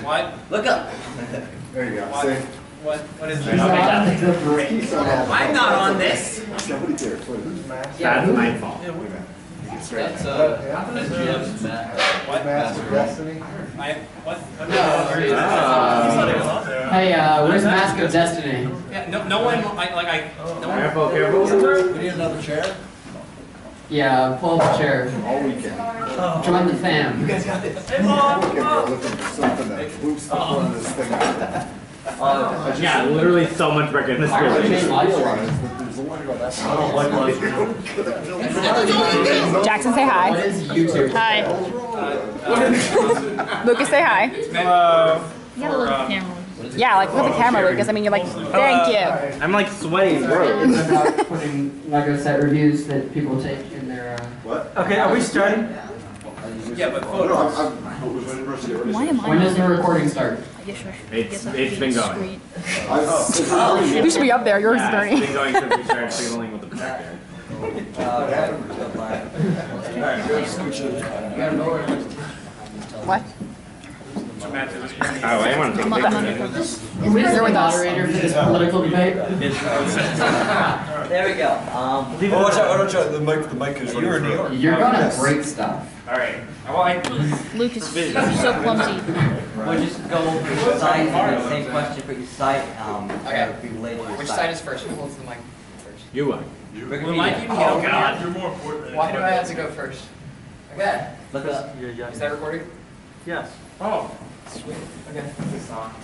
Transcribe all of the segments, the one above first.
What? Look up. There you go. What? See? What is He's this? I'm not on this. Somebody there. Who's Matt? That's my fault. That's Jim's what? Master Destiny. What? Hey, where's Mask of Destiny? Yeah, no one, no one. Careful, careful. We need another chair? Yeah, pull up a chair. All weekend. Join the fam. We're looking for something that boosts the front of this thing out. Yeah, literally so much brick in this I building. just realized that there's a line about that. I don't like Jackson, say hi. What is YouTube? Hi. Lucas, say hi. Hello. You gotta look at the camera. Yeah, like look at the camera, Lucas. I mean, you're like, thank you. I'm like sweating, bro. It's about putting Lego set reviews that people take in their. What? Okay, are we starting? Yeah, but photos. Why am I? When does the recording start? I guess I should. It's been going. You should be up there. Yours is Yeah, burning. it's been going since we started signaling with the projector. What? Oh, I want to take I'm a not picture. focus. Who is the moderator for this political debate? There we go. Watch out, the mic is ready. You're in New York. You're gonna break stuff. Alright. Lucas, you're so clumsy. We'll just go over each site and the same question for each site. Okay. It'll be related to Which the side is first? Who holds the mic first? You won. Will Mike even get over here? You're more important than Why do I have to go first? Okay. Look up. Is that recording? Yes. Oh. Sweet. Okay.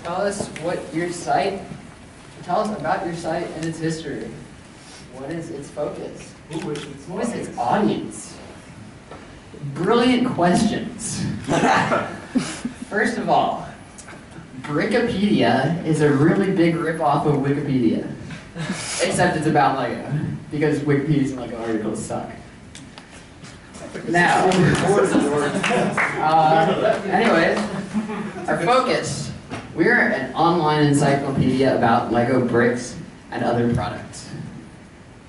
Tell us what your site. Tell us about your site and its history. What is its focus? Who is its audience? Brilliant questions. First of all, BrickUpedia is a really big rip-off of Wikipedia. Except it's about Lego, because Wikipedia's and Lego articles suck. Now, anyways, our focus. We're an online encyclopedia about Lego bricks and other products.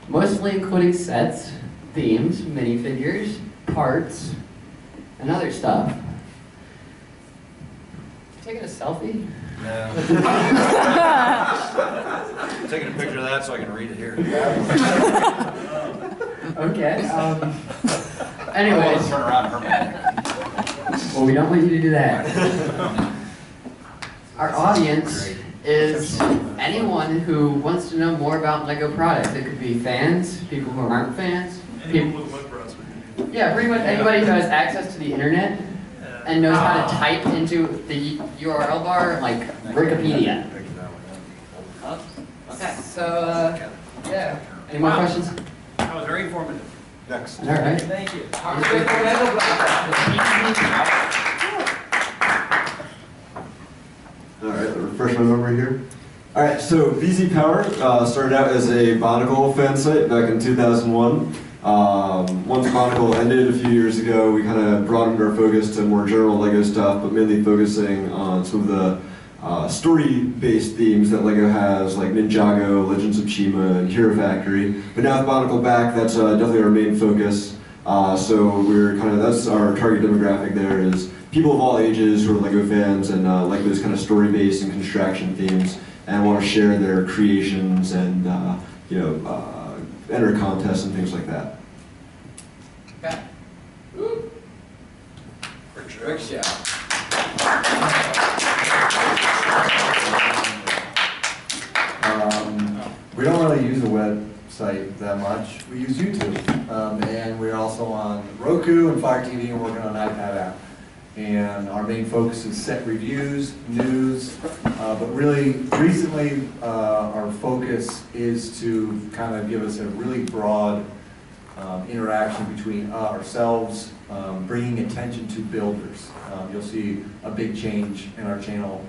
Mostly including sets, themes, minifigures, parts, and other stuff. Taking a selfie? I'm taking a picture of that so I can read it here. Okay. Anyways. Turn around and hurt my neck. Well, we don't want you to do that. Our audience is anyone who wants to know more about Lego products. It could be fans, people who aren't fans. Yeah, pretty much anybody who has access to the internet and knows how to type into the URL bar, like Wikipedia. Okay. So, yeah. Any more questions? That was very informative. Next. All right. Thank you. All right, refresh my memory here. All right, so VZ Power started out as a Barnacle fan site back in 2001. Once Barnacle ended a few years ago, we kind of broadened our focus to more general LEGO stuff, but mainly focusing on some of the story-based themes that LEGO has, like Ninjago, Legends of Chima, and Hero Factory. But now with Barnacle back, that's definitely our main focus. So we're that's our target demographic there is people of all ages who are LEGO fans and like those kind of story-based and construction themes, and want to share their creations and enter contests and things like that. Okay. Brick show. We don't really use a website that much. We use YouTube, and we're also on Roku and Fire TV, and working on an iPad app. And our main focus is set reviews, news, but really recently our focus is to kind of give us a really broad interaction between ourselves, bringing attention to builders. You'll see a big change in our channel,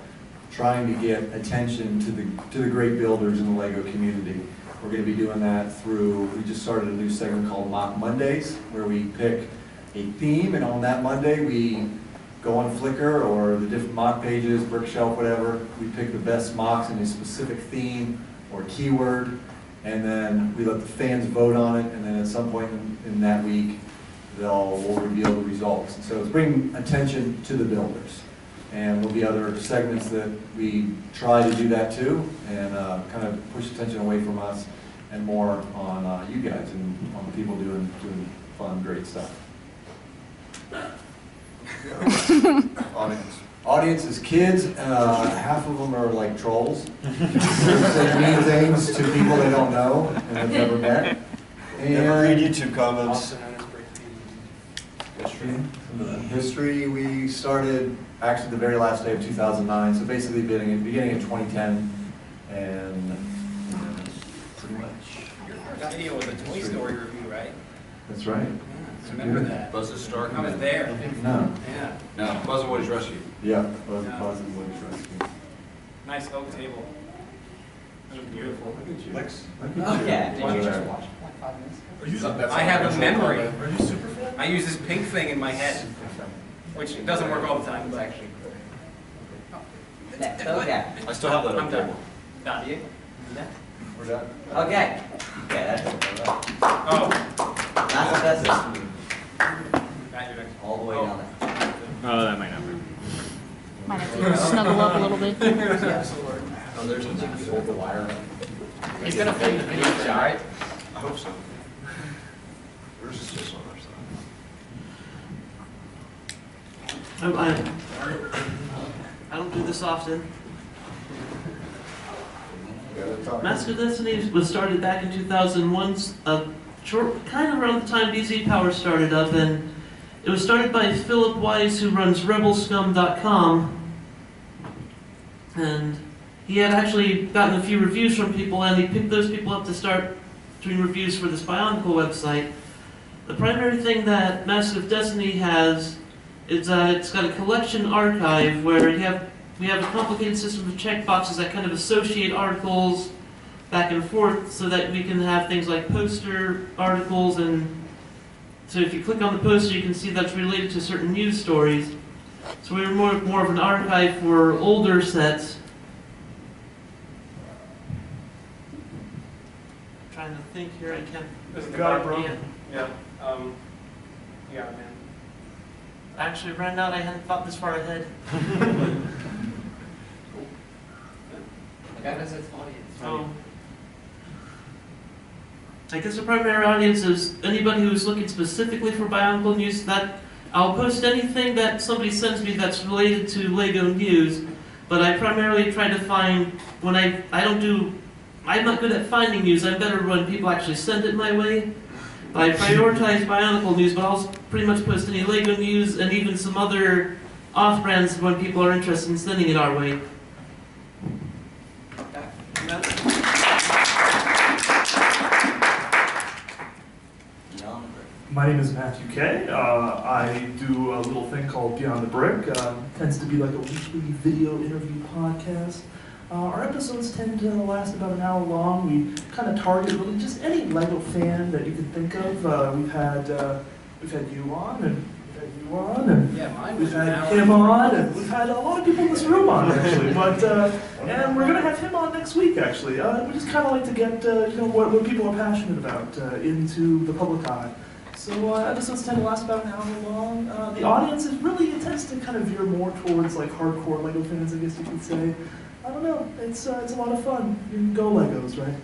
trying to get attention to the great builders in the LEGO community. We're going to be doing that through, we just started a new segment called Mock Mondays, where we pick a theme, and on that Monday we go on Flickr or the different mock pages, Brickshelf, whatever. We pick the best mocks in a specific theme or keyword, and then we let the fans vote on it, and then at some point in that week we'll reveal the results. And so it's bringing attention to the builders. And there'll be other segments that we try to do that too, and kind of push attention away from us and more on you guys and on the people doing fun, great stuff. Audience. Audience is kids. Half of them are like trolls. They mean things to people they don't know and have never met. Never read And YouTube comments. history, we started actually the very last day of 2009, so basically beginning of 2010, and pretty much. That video was a Toy Story review, right? That's right. I remember that. Buzz's Stark. I was there. No. Yeah. No, Buzz and Woody's Rescue. Yeah, Buzz and Woody's Rescue. Nice oak table. It was beautiful. Lex. Yeah. Did you just Right. watch like 5 minutes ago? I have a memory. Are you super fan? I use this pink thing in my head, which doesn't work all the time, but Actually, Okay. I still have that I'm on done. table. Done. We're done. Okay. Okay, that's it. Oh, That's it. Matt, you're next. All the way down there. Oh, that might not work. Might have to snuggle up a little bit. Oh, there's a hold the wire. He's gonna film the video, alright? I hope so. Yours is just on our side. I don't do this often. Gotta talk. Master Destiny was started back in 2001, kind of around the time BZ Power started up, and it was started by Philip Weiss, who runs rebelscum.com, and he had actually gotten a few reviews from people, and he picked those people up to start doing reviews for this Bionicle website. The primary thing that Master Destiny has is that it's got a collection archive where we have a complicated system of checkboxes that kind of associate articles back and forth so that we can have things like poster articles, and so if you click on the poster you can see that's related to certain news stories. So we were more of an archive for older sets. I'm trying to think here, I can't. This is the Got it, part, bro. Yeah. Yeah, man. Actually, right now I hadn't thought this far ahead. That is its audience. Oh. I guess the primary audience is anybody who's looking specifically for Bionicle news. That I'll post anything that somebody sends me that's related to LEGO news, but I primarily try to find when I'm not good at finding news. I'm better when people actually send it my way. I prioritize Bionicle news, but I'll pretty much post any LEGO news and even some other off-brands when people are interested in sending it our way. My name is Matthew Kay. I do a little thing called Beyond the Brick. Tends to be like a weekly video interview podcast. Our episodes tend to last about an hour long. We kind of target really just any LEGO fan that you can think of. We've had you on, and we've had you on, and Yeah, mine we've was an had hour. him on, and we've had a lot of people in this room on actually. But and we're gonna have him on next week actually. We just kind of like to get what people are passionate about into the public eye. So episodes tend to last about an hour long. The audience is really, it tends to kind of veer more towards like hardcore LEGO fans, I guess you could say. I don't know, it's a lot of fun. You can go Legos, right?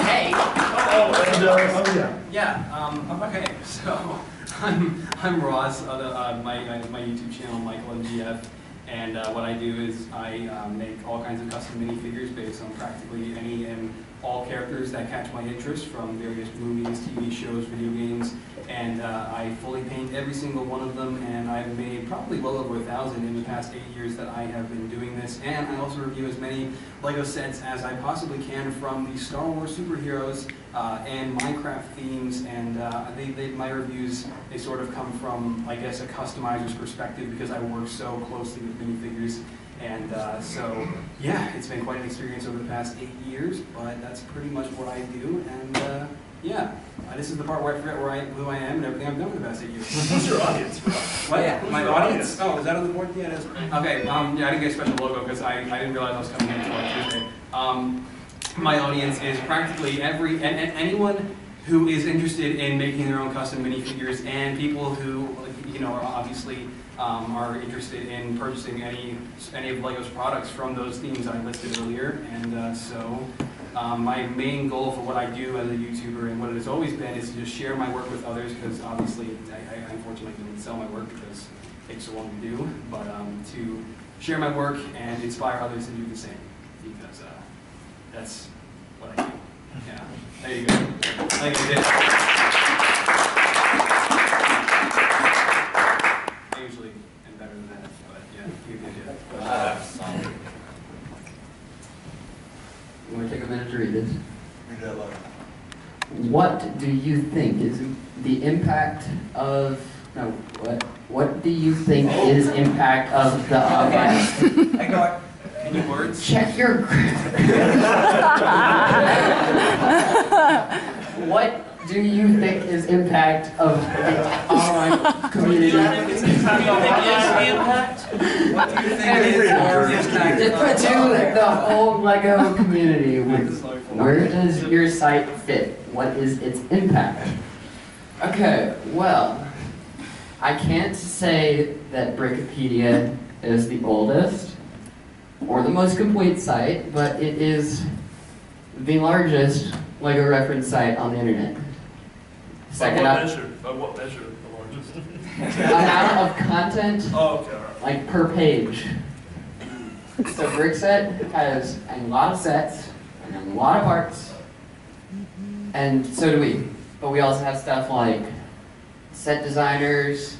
Hey. And, oh yeah. Yeah. Okay. So I'm Ross. My YouTube channel, Michael MGF, and what I do is I make all kinds of custom minifigures based on practically any and all characters that catch my interest from various movies, TV shows, video games, and I fully paint every single one of them, and I've made probably well over 1,000 in the past 8 years that I have been doing this, and I also review as many LEGO sets as I possibly can from the Star Wars superheroes and Minecraft themes, and my reviews, they sort of come from, I guess, a customizer's perspective because I work so closely with minifigures. And so, yeah, it's been quite an experience over the past 8 years, but that's pretty much what I do. And yeah, this is the part where I forget who I am and everything I've done for the past 8 years. Who's your audience? What? Yeah. My audience? Oh, is that on the board? Yeah, it is. Okay, yeah, I didn't get a special logo because I didn't realize I was coming in until Tuesday. My audience is practically anyone who is interested in making their own custom minifigures, and people who, are obviously are interested in purchasing any of LEGO's products from those themes I listed earlier. And so my main goal for what I do as a YouTuber, and what it has always been, is to just share my work with others, because obviously I unfortunately didn't sell my work because it takes so long to do, but to share my work and inspire others to do the same, because that's what I do. Yeah, there you go. Thank you, Dick. I usually am better than that, but yeah, you did it. You want to take a minute to read this? Read that loud. What do you think is the impact of, no, what do you think is impact of the online? I got Any words? Check your What do you think is impact of the online community? What do you think is the impact? What do you think is more impact? To the whole LEGO community, where does your site fit? What is its impact? Okay, well, I can't say that BrickUniverse is the oldest or the most complete site, but it is the largest LEGO reference site on the internet. Second up, By what measure the largest? amount of content, Oh, okay, all right. like per page. So BrickSet has a lot of sets and a lot of parts, and so do we. But we also have stuff like set designers,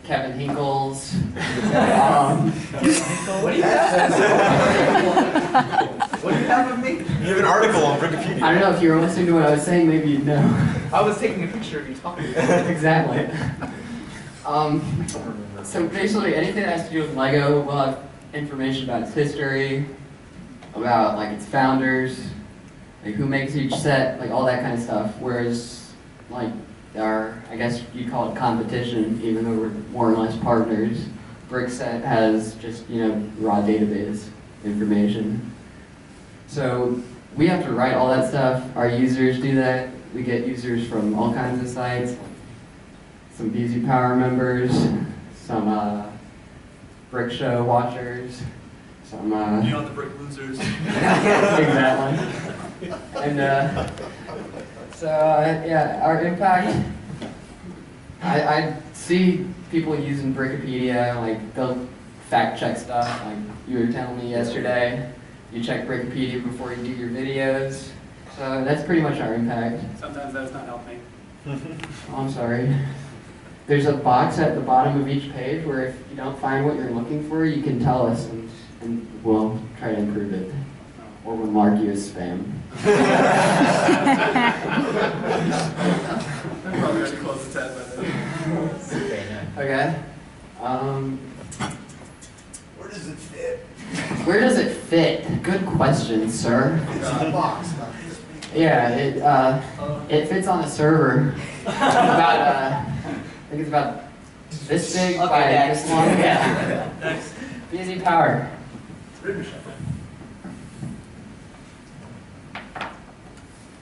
Kevin Hinkles. What do you have? What do you have of me? You have an article on Wikipedia. I don't know if you were listening to what I was saying, maybe you'd know. I was taking a picture of you talking. Exactly. So basically anything that has to do with LEGO, we'll have information about its history, about like its founders, like who makes each set, like all that kind of stuff. Whereas like our, I guess you'd call it competition, even though we're more or less partners, BrickSet has just, raw database information. So we have to write all that stuff. Our users do that. We get users from all kinds of sites, some BZ Power members, some Brick Show watchers, some You know the brick losers. exactly. And yeah, our impact, I see people using BrickUniverse, like they'll fact check stuff, like you were telling me yesterday. You check BrickUniverse before you do your videos. So that's pretty much our impact. Sometimes that does not help me. Oh, I'm sorry. There's a box at the bottom of each page where if you don't find what you're looking for, you can tell us and we'll try to improve it. Or we'll mark you as spam. I'm probably already close to 10 by then. Okay. Where does it fit? Where does it fit? Good question, sir. It's in a box, not this big. Yeah, it fits on a server. About I think it's about this big by next. this long. Yeah. Next. BZ Power.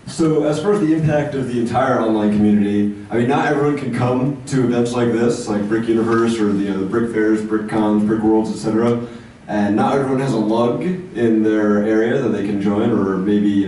So as far as the impact of the entire online community, I mean, not everyone can come to events like this, like BrickUniverse or the Brick Fairs, Brick Cons, Brick Worlds, etc. And not everyone has a lug in their area that they can join, or maybe,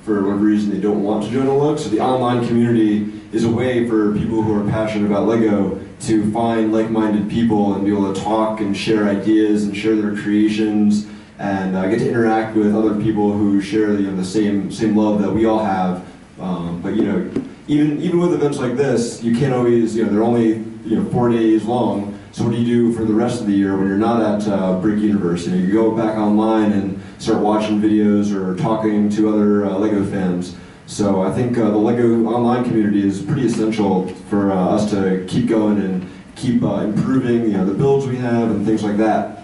for whatever reason they don't want to join a lug. So the online community is a way for people who are passionate about LEGO to find like-minded people and be able to talk and share ideas and share their creations and get to interact with other people who share the same love that we all have. But even with events like this, you can't always, they're only 4 days long. So what do you do for the rest of the year when you're not at BrickUniverse? You go back online and start watching videos or talking to other LEGO fans. So I think the LEGO online community is pretty essential for us to keep going and keep improving the builds we have and things like that.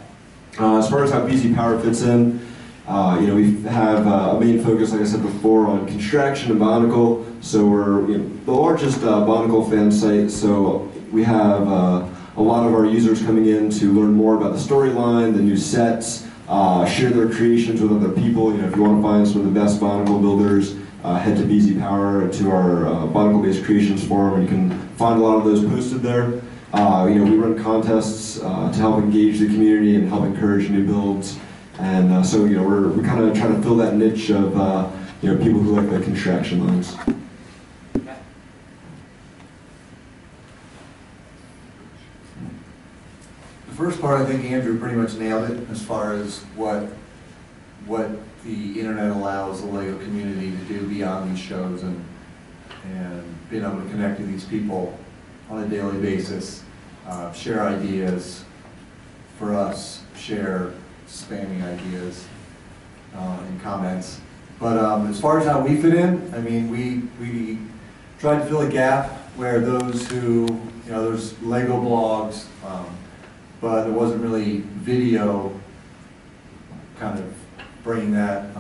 As far as how BZ Power fits in, we have a main focus, like I said before, on construction and Bionicle. So we're the largest Bionicle fan site. So we have a lot of our users coming in to learn more about the storyline, the new sets, share their creations with other people. If you want to find some of the best Bionicle builders, head to BZ Power, to our Barnacle-based creations forum, and you can find a lot of those posted there. We run contests to help engage the community and help encourage new builds. And so we're kind of trying to fill that niche of people who like the contraction lines. The first part, I think Andrew pretty much nailed it as far as what the internet allows the LEGO community to do beyond these shows and being able to connect to these people on a daily basis, share ideas for us, share spamming ideas in comments. But as far as how we fit in, I mean, we tried to fill a gap where those who, there's LEGO blogs, but there wasn't really video kind of bringing that,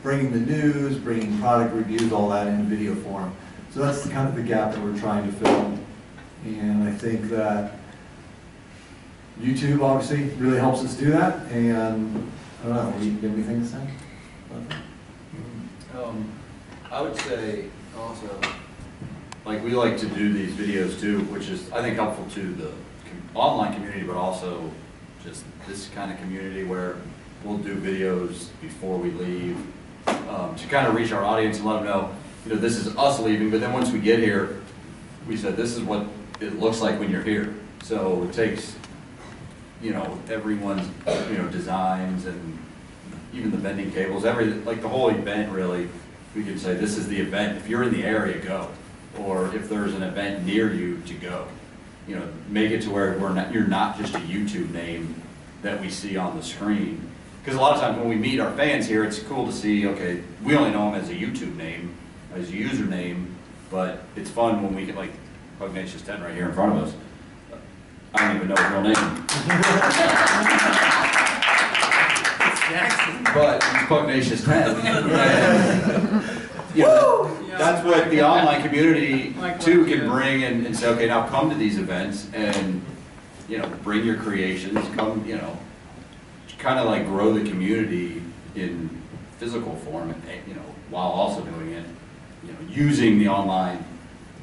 bringing the news, bringing product reviews, all that in video form. So that's kind of the gap that we're trying to fill. And I think that YouTube obviously really helps us do that. And I don't know, do you have anything to say about that? I would say also, like, we like to do these videos too, which is, I think, helpful to the online community, but also just this kind of community where we'll do videos before we leave to kind of reach our audience and let them know, this is us leaving, but then once we get here, we said this is what it looks like when you're here. So it takes, everyone's, designs and even the bending cables, like the whole event really, we can say this is the event. If you're in the area, go. Or if there's an event near you, to go. Make it to where you're not just a YouTube name that we see on the screen. Because a lot of times when we meet our fans here, it's cool to see, okay, we only know them as a YouTube name, as a username, but it's fun when we get, like, Pugnacious 10 right here in front of us. I don't even know his real name. But he's Pugnacious 10. That's what the online community too can bring and say, okay, now come to these events and bring your creations, come, kind of like grow the community in physical form, and while also doing it, using the online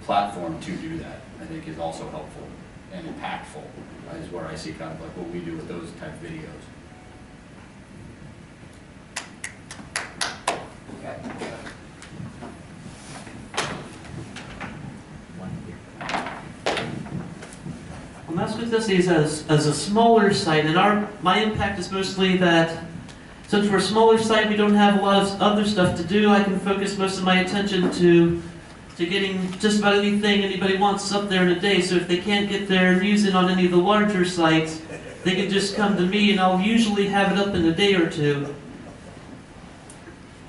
platform to do that, I think is also helpful and impactful, is where I see kind of like what we do with those type of videos. Well, Massive Destiny is as a smaller site, and my impact is mostly that since we're a smaller site, we don't have a lot of other stuff to do. I can focus most of my attention to getting just about anything anybody wants up there in a day. So if they can't get their news in on any of the larger sites, they can just come to me, and I'll usually have it up in a day or two.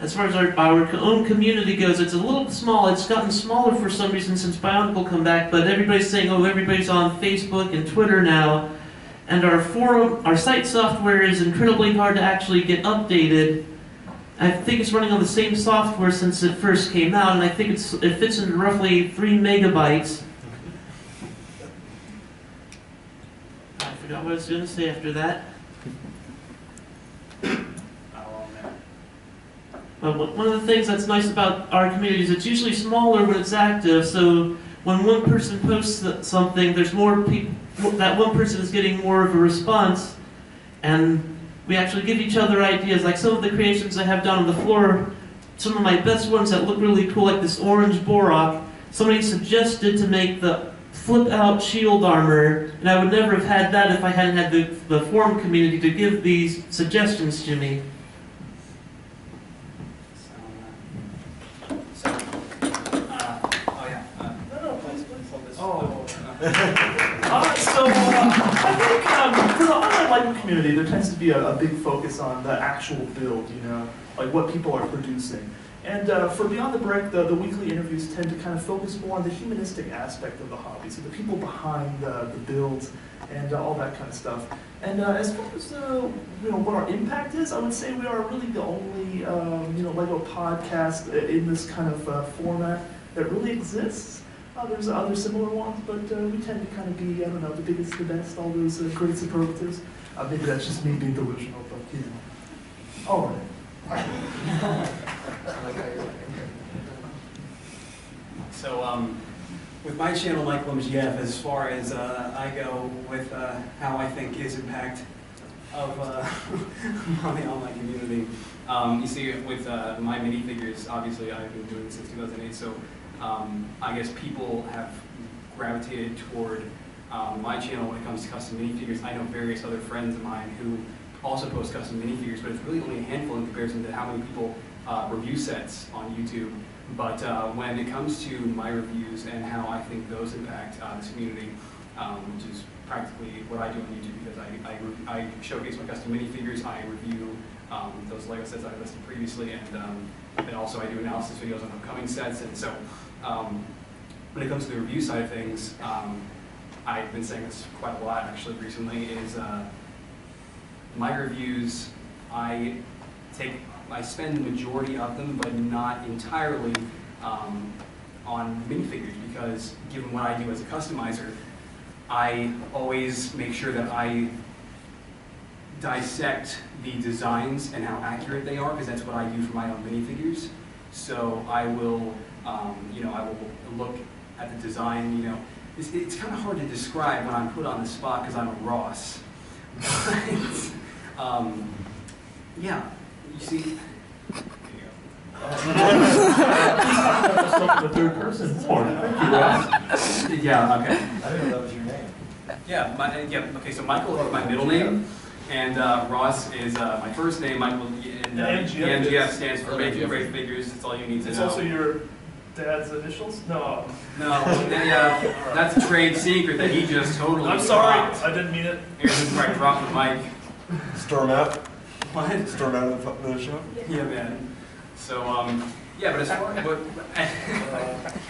As far as our own community goes, it's a little small. It's gotten smaller for some reason since Bionicle come back, but everybody's saying, oh, everybody's on Facebook and Twitter now. And our site software is incredibly hard to actually get updated. I think it's running on the same software since it first came out, and I think it fits into roughly 3 megabytes. I forgot what I was going to say after that. One of the things that's nice about our community is it's usually smaller when it's active, so when one person posts something, there's more people, that one person is getting more of a response, and we actually give each other ideas. Like some of the creations I have down on the floor, some of my best ones that look really cool, like this orange Borak, somebody suggested to make the flip-out shield armor, and I would never have had that if I hadn't had the forum community to give these suggestions to me. I think for the online LEGO community, there tends to be a big focus on the actual build, like what people are producing. And for Beyond the Brick, the weekly interviews tend to kind of focus more on the humanistic aspect of the hobby, so the people behind the builds and all that kind of stuff. And as far as what our impact is, I would say we are really the only LEGO podcast in this kind of format that really exists. There's other similar ones, but we tend to kind of be, I don't know, the biggest, the best, all those great superlatives. Maybe that's just me being delusional, but All right. So with my channel, Michael MGF, as far as I go with how I think is impact of on the online community, you see with my minifigures, obviously I've been doing this since 2008, so I guess people have gravitated toward my channel when it comes to custom minifigures. I know various other friends of mine who also post custom minifigures, but it's really only a handful in comparison to how many people review sets on YouTube. But when it comes to my reviews and how I think those impact this community, which is practically what I do on YouTube, because I showcase my custom minifigures, I review those LEGO sets I listed previously, and then also I do analysis videos on upcoming sets. And so when it comes to the review side of things, I've been saying this quite a lot actually recently, is my reviews, I spend the majority of them, but not entirely on minifigures, because given what I do as a customizer, I always make sure that I dissect the designs and how accurate they are, because that's what I do for my own minifigures. So I will, I will look at the design. It's kind of hard to describe when I'm put on the spot because I'm a Ross. But yeah, you see. The third person. Yeah, okay. I didn't know that was your name. Yeah, okay, so Michael is my middle name, and Ross is my first name. Michael, and MGF stands for Making Great Figures. That's all you need to know. It's also your dad's initials? No. No, that's a trade secret that he just totally I'm sorry, dropped. I didn't mean it. Here's just where I dropped the mic. Storm out? What? Storm out of the show? Yeah, man. So, yeah, but as far as,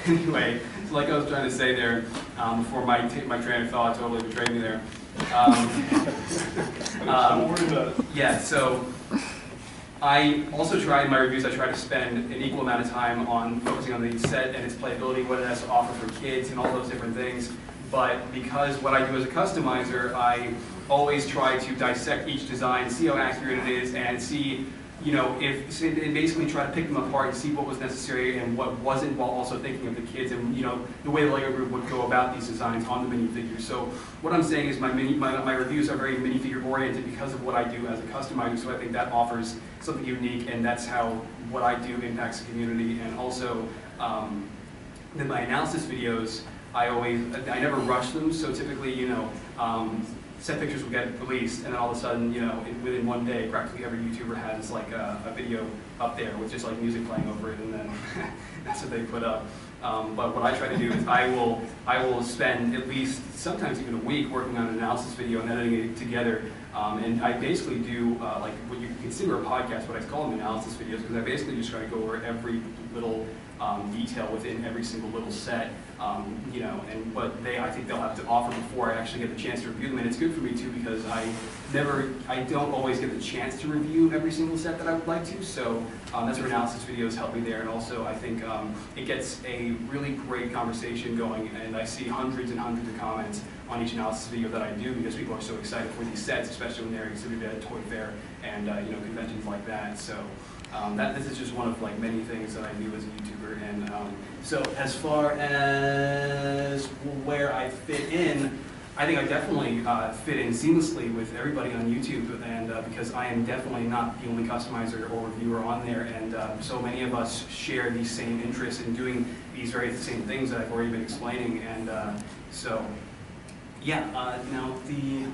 anyway, so like I was trying to say there, before my train of thought totally betrayed me there. Don't worry about it. Yeah, so I also try in my reviews, I try to spend an equal amount of time on focusing on the set and its playability, what it has to offer for kids and all those different things. But because what I do as a customizer, I always try to dissect each design, see how accurate it is, and see, and basically try to pick them apart and see what was necessary and what wasn't, while also thinking of the kids and the way the LEGO Group would go about these designs on the minifigures. So what I'm saying is my reviews are very minifigure oriented because of what I do as a customizer. So I think that offers something unique, and that's how what I do impacts the community. And also, then my analysis videos, I never rush them. So typically, set pictures will get released, and then all of a sudden, within one day, practically every YouTuber has like a video up there with just like music playing over it, and then that's what they put up. But what I try to do is I will spend at least sometimes even a week working on an analysis video and editing it together. And I basically do like what you can consider a podcast, but I call them analysis videos, because I basically just try to go over every little detail within every single little set, and what I think they'll have to offer before I actually get the chance to review them. And it's good for me too, because I don't always get the chance to review every single set that I would like to. So that's where analysis videos help me there. And also I think it gets a really great conversation going, and I see hundreds and hundreds of comments on each analysis video that I do, because people are so excited for these sets, especially when they're exhibited at a toy fair and conventions like that. So this is just one of like many things that I do as a YouTuber. And so as far as where I fit in, I think I definitely fit in seamlessly with everybody on YouTube, and because I am definitely not the only customizer or reviewer on there, and so many of us share these same interests in doing these very same things that I've already been explaining. And so yeah, now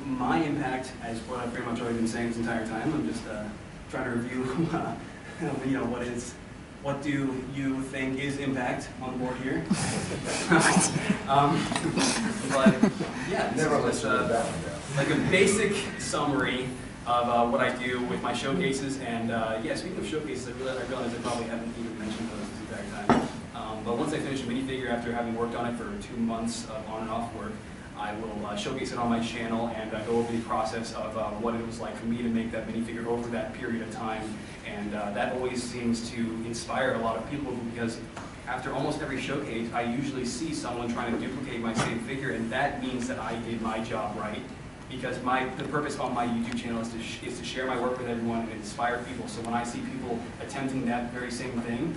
my impact, as what I've pretty much already been saying this entire time, I'm just trying to review what do you think is impact on the board here? But yeah, this is like a basic summary of what I do with my showcases. And yeah, speaking of showcases, I realize I probably haven't even mentioned those this entire time. But once I finish a minifigure, after having worked on it for 2 months of on and off work, I will showcase it on my channel and go over the process of what it was like for me to make that minifigure over that period of time. And that always seems to inspire a lot of people, because after almost every showcase, I usually see someone trying to duplicate my same figure, and that means that I did my job right. Because the purpose of my YouTube channel is to share my work with everyone and inspire people. So when I see people attempting that very same thing,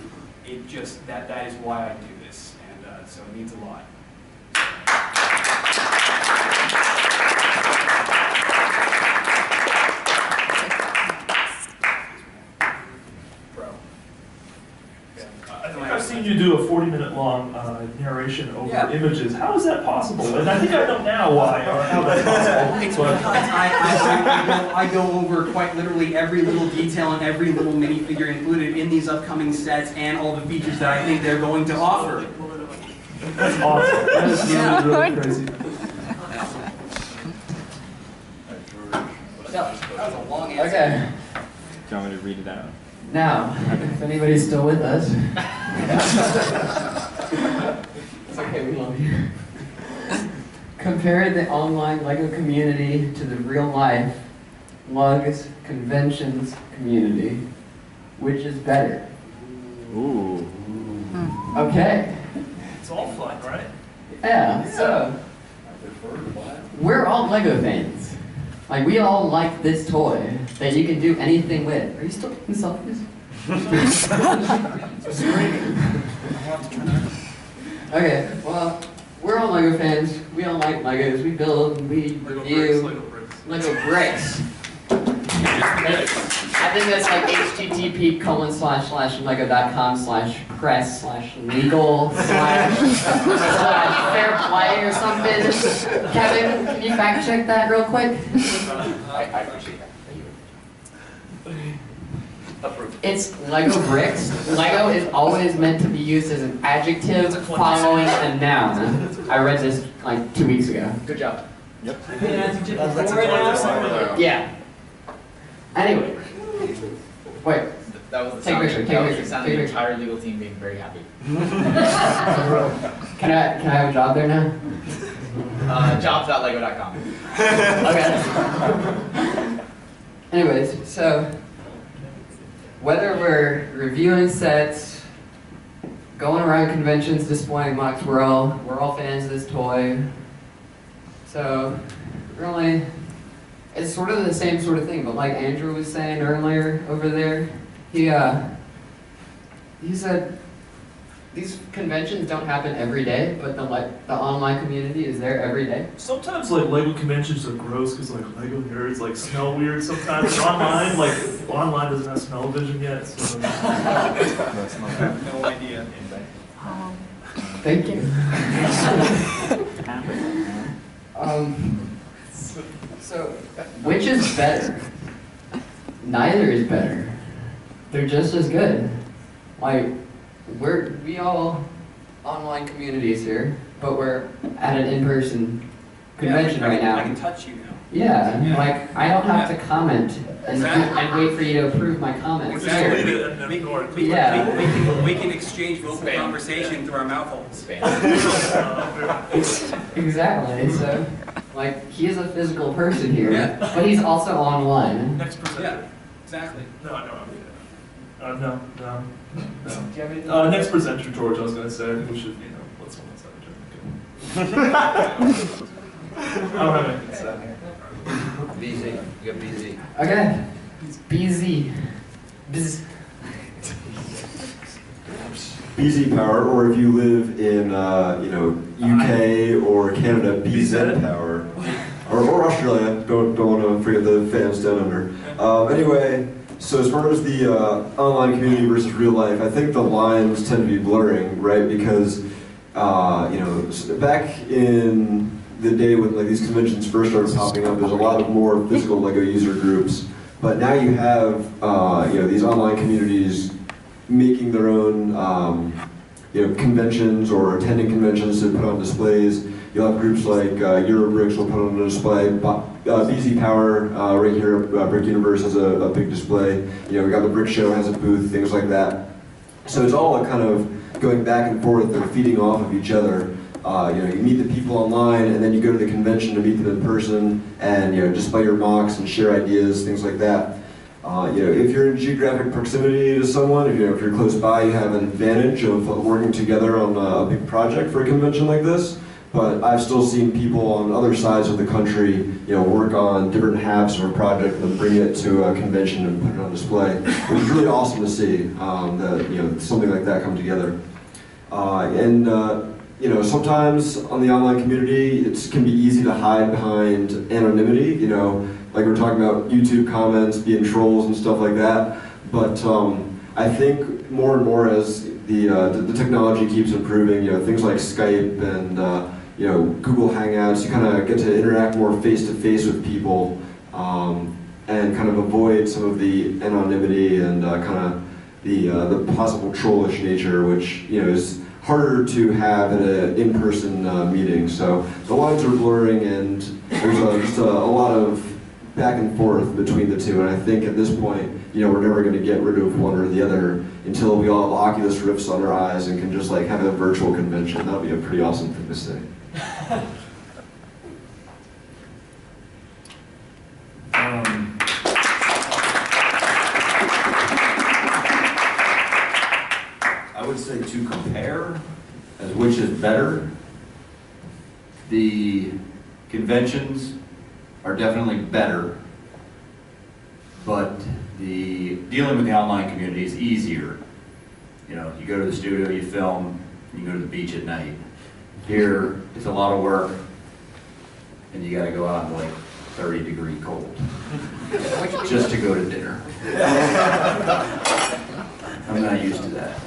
that is why I do this. And so it means a lot. I think I've seen you do a 40-minute long narration over images. How is that possible? And I think I know now why, or how that's possible. It's because I go over quite literally every little detail and every little minifigure included in these upcoming sets and all the features that I think they're going to offer. That's awesome. That is really crazy. That was a long answer. Okay. Do you want me to read it out? Now, if anybody's still with us, it's okay, we love you. Compare the online LEGO community to the real life lugs conventions community. Which is better? Ooh. Okay. It's all fun, right? Yeah, so we're all LEGO fans. Like, we all like this toy that you can do anything with. Are you still taking selfies? Okay, well, we're all LEGO fans. We all like LEGOs. We build, we review LEGO bricks. I think that's like http://lego.com/press/legal/fair play or something. Kevin, can you fact check that real quick? I appreciate that. Approved. It's Lego bricks. Lego is always meant to be used as an adjective following a noun. I read this like 2 weeks ago. Good job. Yep. Yeah. Anyway. Wait. That was the Take a picture, take a picture, sound take of a the picture. entire legal team being very happy. Can I have a job there now? Jobs.lego.com. Okay. Anyways, so whether we're reviewing sets, going around conventions, displaying mocks, we're all fans of this toy. So really, it's sort of the same sort of thing. But like Andrew was saying earlier over there, he said these conventions don't happen every day, but the online community is there every day. Sometimes like LEGO conventions are gross because like LEGO nerds like smell weird sometimes. Online doesn't have smell vision yet, so No idea. Thank you. So, which is better? Neither is better. They're just as good. Like, we all online communities here, but we're at an in-person convention right now. I can touch you now. Yeah, like I don't have to comment and wait for you to approve my comments. Exactly. Here. We can exchange vocal conversation through our mouth holes. Exactly. So, like, he is a physical person here, but he's also online. Next presenter. Yeah, exactly. No. Next presenter, George. I was gonna say I think we should, let someone say it. I don't have anything to say. BZ. You got BZ. Okay. BZ. BZ Power, or if you live in, UK or Canada, BZ Power, or Australia. Don't want to forget the fans down under. Anyway, so as far as the online community versus real life, I think the lines tend to be blurring, right? Because back in the day when like these conventions first started popping up, there's a lot of more physical LEGO user groups. But now you have these online communities making their own conventions or attending conventions to put on displays. You'll have groups like Eurobricks will put on a display. BZ Power right here, BrickUniverse has a big display. We got the Brick Show has a booth, things like that. So it's all kind of going back and forth and feeding off of each other. You meet the people online, and then you go to the convention to meet them in person, and display your mocks and share ideas, things like that. If you're in geographic proximity to someone, if you're close by, you have an advantage of working together on a big project for a convention like this. But I've still seen people on other sides of the country, work on different halves of a project and then bring it to a convention and put it on display. It was really awesome to see that something like that come together. you know, sometimes on the online community, it can be easy to hide behind anonymity, you know, like we're talking about YouTube comments, being trolls and stuff like that. But I think more and more as the technology keeps improving, you know, things like Skype and you know, Google Hangouts, you kind of get to interact more face-to-face with people and kind of avoid some of the anonymity and kind of the possible trollish nature, which, you know, is harder to have at an in-person meeting. So the lines are blurring, and there's just a lot of back and forth between the two. And I think at this point, you know, we're never going to get rid of one or the other until we all have Oculus Rifts on our eyes and can just like have a virtual convention. That would be a pretty awesome thing to say. I would say to compare as which is better, the conventions are definitely better, but the dealing with the online community is easier. You know, you go to the studio, you film, you go to the beach at night. Here, it's a lot of work, and you gotta go out in like 30-degree cold just to go to dinner. I'm not used to that.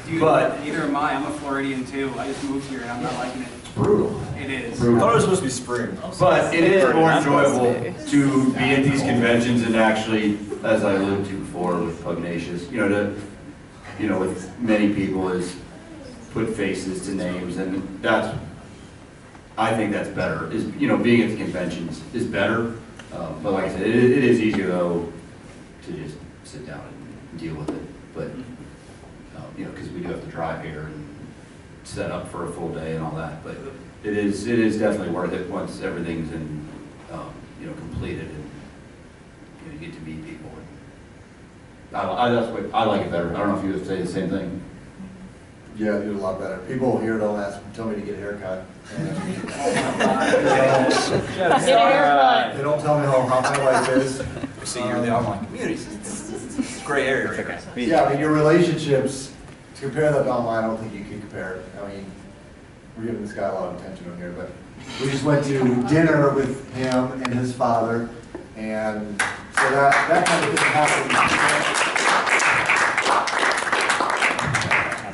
Dude, But neither am I. I'm a Floridian too. I just moved here and I'm not liking it. it's brutal. It is. Brutal. I thought it was supposed to be spring. But it is more enjoyable to be at these conventions and actually, as I alluded to before with Pugnacious, you know, with many people is put faces to names, and that's, I think that's better. Is, you know, being at the conventions is better. But like I said, it is easier though to just sit down and deal with it. But you know, because we do have to drive here and set up for a full day and all that. But it is definitely worth it once everything's in, you know, completed and you know, you get to meet people. That's what I like it better. I don't know if you would say the same thing. Yeah, I do a lot better. People here don't tell me to get a haircut. They don't tell me how my life is. See, you're in the online community. It's a gray area. Okay. Yeah, I mean, your relationships, to compare that to online, I don't think you can compare it. I mean, we're giving this guy a lot of attention on here, but we just went to dinner with him and his father, and so that kind of thing happened.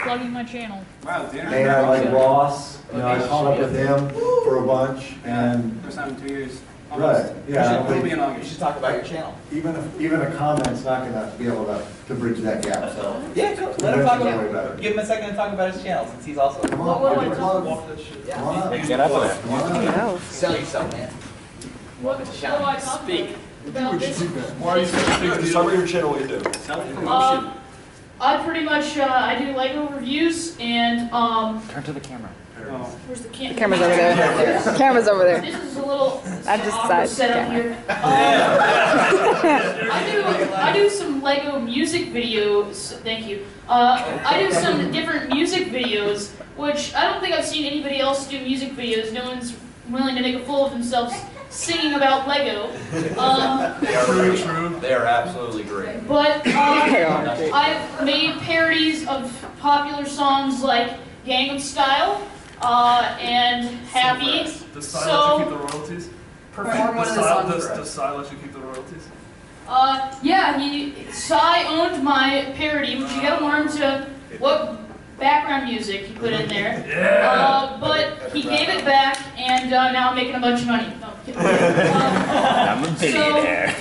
Plugging my channel. Wow, dinner. And I like Ross, you know, I caught up with him for a bunch, and First time in 2 years. right, yeah. It'll be in You August. should talk about your channel. Even a comment's not gonna be able to bridge that gap, so. Yeah, cool. Let him talk Convention's way about better. Give him a second to talk about his channel since he's also. Come on, What do I come talk on. Walk that shit. Come on up. Get up there. Come on up. Sell yourself, man. Welcome to What do Shine. I talk Speak. about this? Why are you so big? Just tell me your channel, what you do. Self-promotion. I pretty much I do Lego reviews and Turn to the camera. where's the The camera's over there. The camera's over there. This is a little I just awkward decided setup camera. here. I do some Lego music videos. Thank you. I do some different music videos, which I don't think I've seen anybody else do music videos. No one's willing to make a fool of themselves singing about Lego. They are very true. They are absolutely great. But I've made parodies of popular songs like Gangnam Style and Happy. Does Silas So keep the royalties? Perform one of the songs for us. Does Silas keep the royalties? Yeah, Psy owned my parody, which you gotta learn to what background music he put in there. Yeah. But he gave it back, and now I'm making a bunch of money. No, I'm kidding. I'm a billionaire.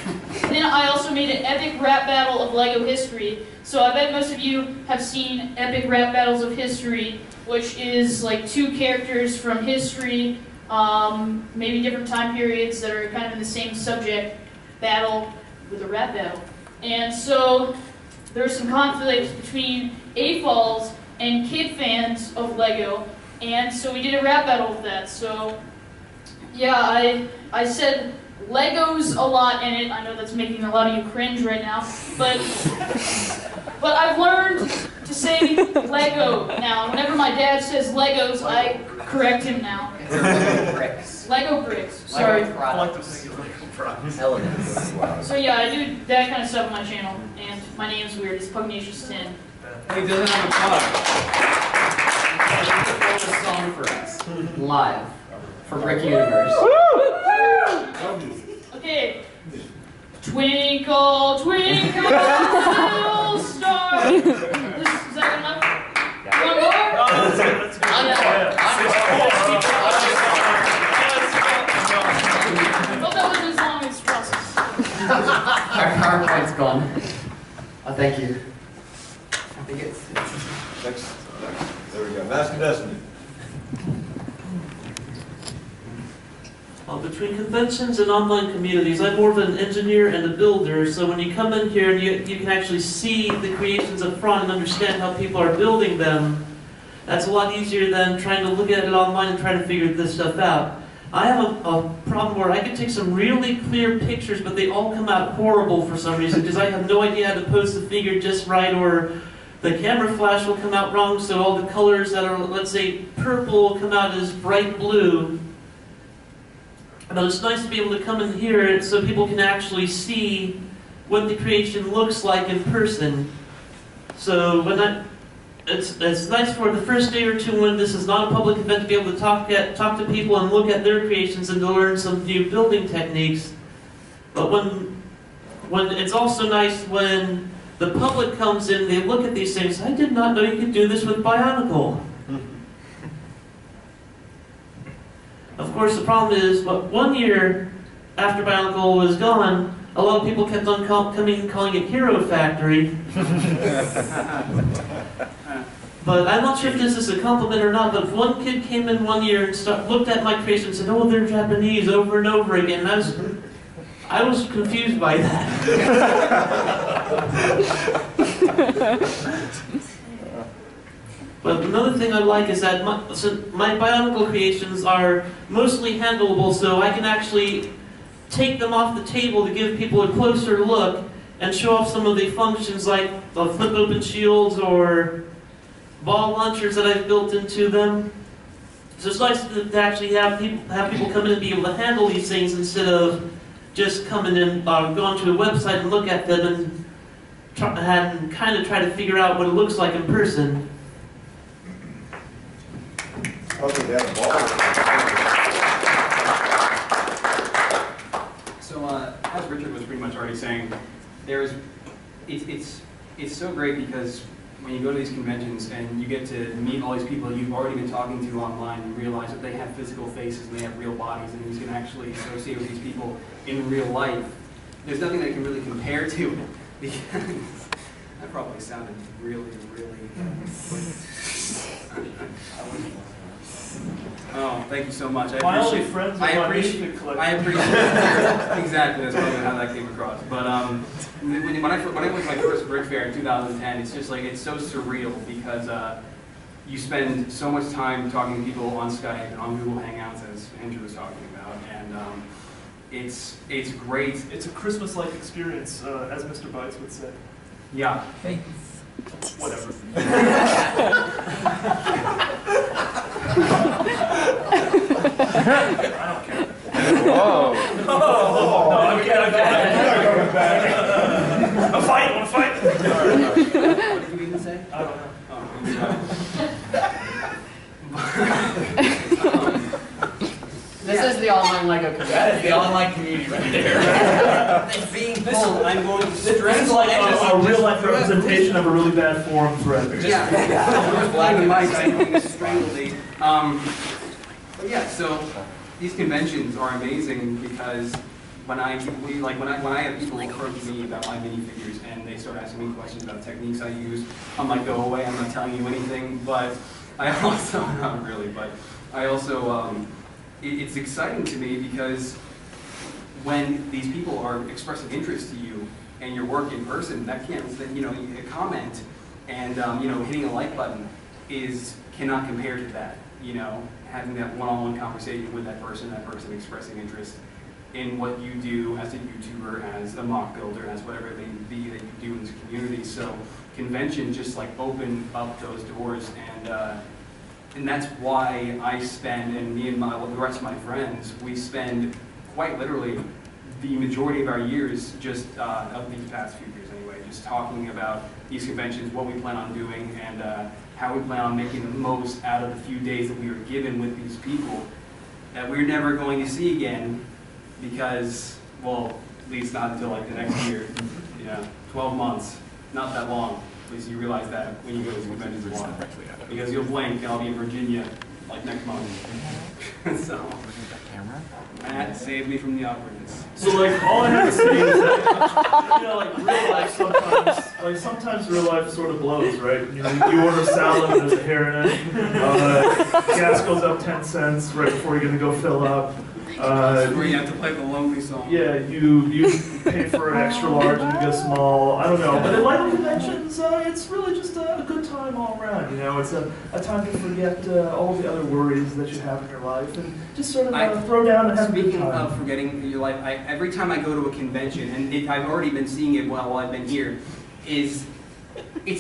Then I also made an epic rap battle of Lego history. So I bet most of you have seen epic rap battles of history, which is like two characters from history, maybe different time periods that are kind of in the same subject, battle with a rap battle. And so there's some conflict between AFOLs and kid fans of Lego, and so we did a rap battle of that. So yeah, I said Legos a lot in it. I know that's making a lot of you cringe right now, but I've learned to say Lego now. Whenever my dad says Legos, I correct him now. Lego bricks. Lego bricks. Sorry. Lego products. Elements. So yeah, I do that kind of stuff on my channel, and my name's weird. It's Pugnacious10. He doesn't have a plug. a song for us, live, for BrickUniverse. Okay. Twinkle, twinkle, little star. Is that enough? One more? I thought that was as long as process. Our PowerPoint's gone. Oh, thank you. I think it's... Next. There we go. Mask of Destiny. Between conventions and online communities, I'm more of an engineer and a builder, so when you come in here and you can actually see the creations up front and understand how people are building them, that's a lot easier than trying to look at it online and try to figure this stuff out. I have a problem where I can take some really clear pictures, but they all come out horrible for some reason, because I have no idea how to pose the figure just right, or the camera flash will come out wrong, so all the colors that are, let's say, purple will come out as bright blue. But it's nice to be able to come in here so people can actually see what the creation looks like in person. So it's nice for the first day or two when this is not a public event to be able to talk to people and look at their creations and to learn some new building techniques. But when it's also nice when the public comes in, they look at these things. I did not know you could do this with Bionicle. Of course, the problem is, but 1 year after Bionicle was gone, a lot of people kept on coming and calling it Hero Factory. But I'm not sure if this is a compliment or not, but if one kid came in 1 year and looked at my creation and said, oh, they're Japanese, over and over again, and I was confused by that. But another thing I like is that my Bionicle creations are mostly handleable, so I can actually take them off the table to give people a closer look and show off some of the functions like the flip open shields or ball launchers that I've built into them. So it's nice to actually have people come in and be able to handle these things instead of just coming in, going to a website and look at them and kind of try to figure out what it looks like in person. So, as Richard was pretty much already saying, it's so great because when you go to these conventions and you get to meet all these people you've already been talking to online, you realize that they have physical faces and they have real bodies, and you can actually associate with these people in real life. There's nothing that can really compare to it, because that probably sounded really, really... Oh, thank you so much. I appreciate exactly, that's probably how that came across. But when I went to my first Brick Fair in 2010, it's just like, it's so surreal because you spend so much time talking to people on Skype and on Google Hangouts, as Andrew was talking about, and it's great. It's a Christmas-like experience, as Mr. Bites would say. Yeah. Thanks. Whatever. I don't care. Whoa. Oh, no, I'm going back. A fight, want to fight? What did you even say? I don't know. This is the online Lego community. That is the online community right there. It's being told. I'm going to This is like a real-life representation of a really bad forum thread. Yeah. Black and white, I'm going to strangle thee. But yeah, so these conventions are amazing because when I have people approach me about my minifigures and they start asking me questions about techniques I use, I'm like, go away, I'm not telling you anything. But I also, not really, but I also, it's exciting to me because when these people are expressing interest to you and your work in person, that can't, a comment and hitting a like button cannot compare to that. Having that one-on-one conversation with that person expressing interest in what you do as a YouTuber, as a mock builder, as whatever it may be that you do in this community. So conventions just like open up those doors, and that's why I spend, and me and the rest of my friends, we spend quite literally the majority of our years, just of these past few years anyway, just talking about these conventions, what we plan on doing, and how we plan on making the most out of the few days that we were given with these people that we're never going to see again because, well, at least not until like the next year. 12 months, not that long. At least you realize that when you go to conventions a lot. Because you'll blink and I'll be in Virginia like next month. So, Matt saved me from the awkwardness. So like all I have to say is that like real life sometimes real life sort of blows, right? You order salad and there's a hair in it. Gas goes up 10 cents right before you're gonna go fill up. Where you have to play the lonely song. Yeah, you pay for an extra large and you get a small. I don't know, but at LEGO conventions, it's really just a good time all around. It's a time to forget all the other worries that you have in your life and just sort of throw down and have a good time. Speaking of forgetting your life, every time I go to a convention, and I've already been seeing it while I've been here, it's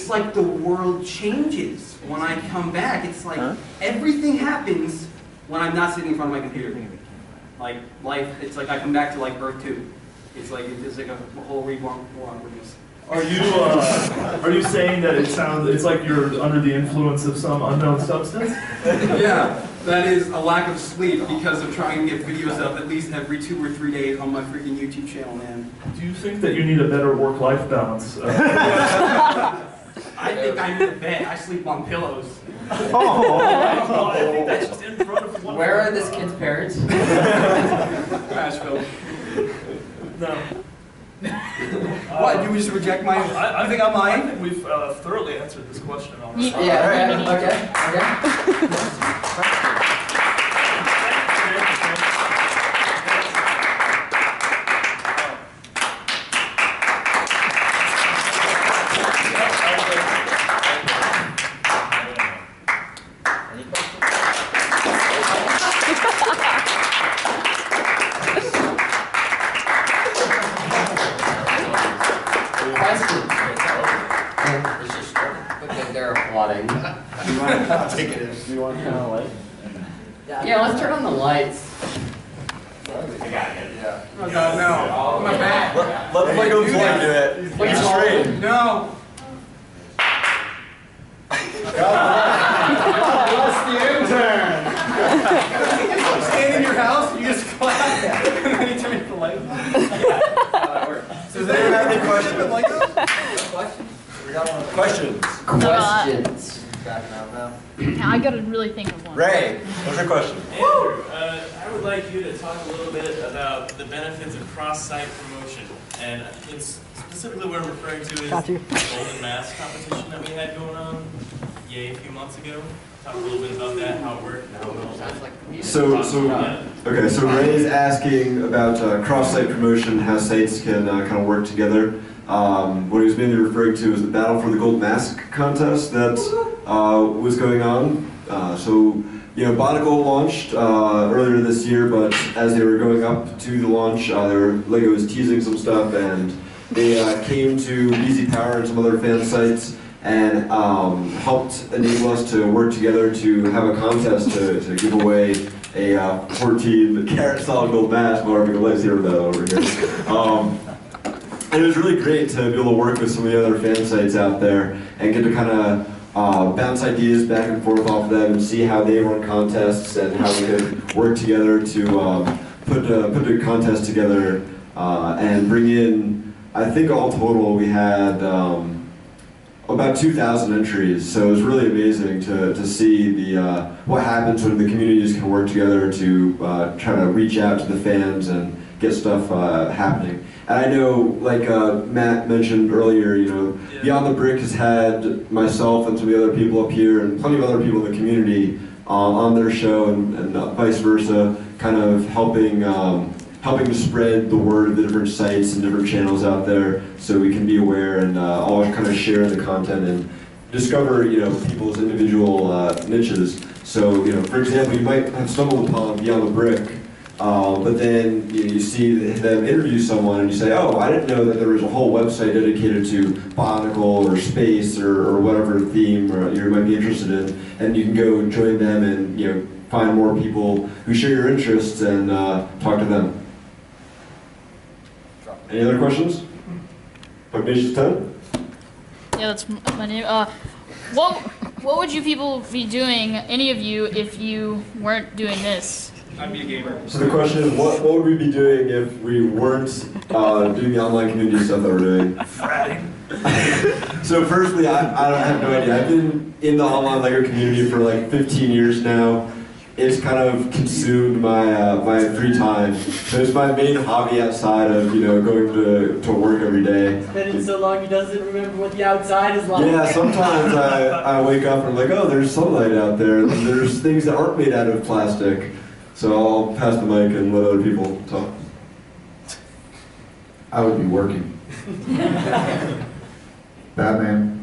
like the world changes when I come back. It's like everything happens when I'm not sitting in front of my computer. Like life, it's like I come back to like Earth 2. It's like a whole reborn awkwardness. Are you saying that it's like you're under the influence of some unknown substance? Yeah, that is a lack of sleep because of trying to get videos up at least every 2 or 3 days on my freaking YouTube channel, man. Do you think that you need a better work-life balance? I think I need a bed. I sleep on pillows. I think that's just in front of one. Where are this kid's parents? Nashville. No. What? You just reject my? I think I'm lying. I think we've thoroughly answered this question already. Yeah. Okay. They're applauding. I'll take it in. Do you want to turn on the light? Yeah, let's turn on the lights. I got it. Yeah. Oh God, no! My back. Let the Lego boy do it. Please Straight. No. That's the intern. Stand in your house, you just clap, and then you turn the light. Does anyone have any questions? Questions? Questions. I gotta really think of one. Ray, what's your question? Andrew, I would like you to talk a little bit about the benefits of cross-site promotion. And it's specifically what I'm referring to is the Golden Mask competition that we had going on, a few months ago. Talk a little bit about that, how it worked, and how it was. So Ray is asking about cross-site promotion, how sites can kind of work together. What he was mainly referring to is the Battle for the Gold Mask contest that was going on. Barnacle launched earlier this year, but as they were going up to the launch, LEGO was teasing some stuff, and they came to Easy Power and some other fan sites and helped enable us to work together to have a contest to give away a 14-karat solid gold mask. We're having a lightsaber battle over here. And it was really great to be able to work with some of the other fan sites out there and get to kind of bounce ideas back and forth off of them and see how they run contests and how we could work together to put a contest together and bring in, I think all total we had about 2,000 entries, so it was really amazing to see what happens when the communities can work together to try to reach out to the fans and get stuff happening. And I know, like Matt mentioned earlier, Beyond the Brick has had myself and some of the other people up here and plenty of other people in the community on their show and vice versa, kind of helping to spread the word of the different sites and different channels out there so we can be aware and all kind of share the content and discover, people's individual niches. So, for example, you might have stumbled upon Beyond the Brick, but then you see them interview someone and you say, oh, I didn't know that there was a whole website dedicated to Barnacle or space or whatever theme you might be interested in, and you can go join them and find more people who share your interests and talk to them. Any other questions? Pugnatius 10? Yeah, that's my name. What would you people be doing, any of you, if you weren't doing this? I'd be a gamer. So the question is, what would we be doing if we weren't doing the online community stuff that we're doing? So firstly, I have no idea. I've been in the online LEGO community for like 15 years now. It's kind of consumed my my free time. So it's my main hobby outside of going to work every day. It's been in so long he doesn't remember what the outside is like. Yeah, sometimes I wake up and I'm like, oh, there's sunlight out there. And there's things that aren't made out of plastic. So I'll pass the mic and let other people talk. I would be working. Batman.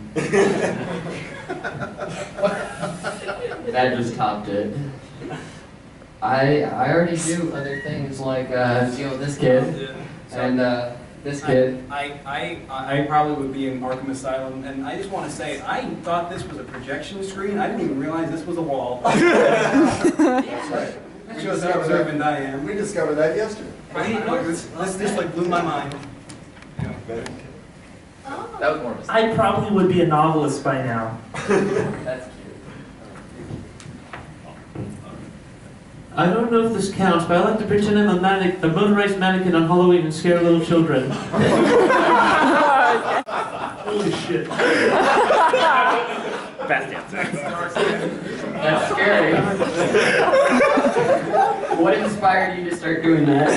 That just topped it. I already do other things like deal with this kid and this kid. I probably would be in Arkham Asylum, and I just want to say, I thought this was a projection screen. I didn't even realize this was a wall. That's right. It shows how observant I am. We discovered that yesterday. I didn't know this like blew my mind. That was more of a... I probably would be a novelist by now. That's cute. I don't know if this counts, but I like to pretend I'm a motorized mannequin on Halloween and scare little children. Holy shit. Fast answer. That's scary. What inspired you to start doing that?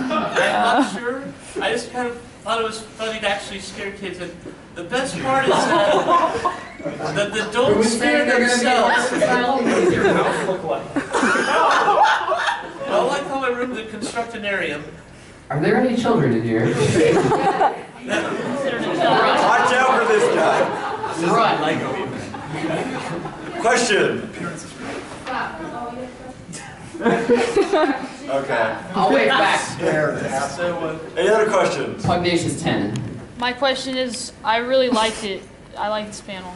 I'm not sure. I just kind of thought it was funny to actually scare kids. And the best part is that they don't scare themselves. What does your house look like? I like how my room to construct an area. Are there any children in here? Watch out for this guy. Run. Question. Okay. I'll wait back. Any other questions? Pugnatius 10. My question is, I really liked it. I like this panel.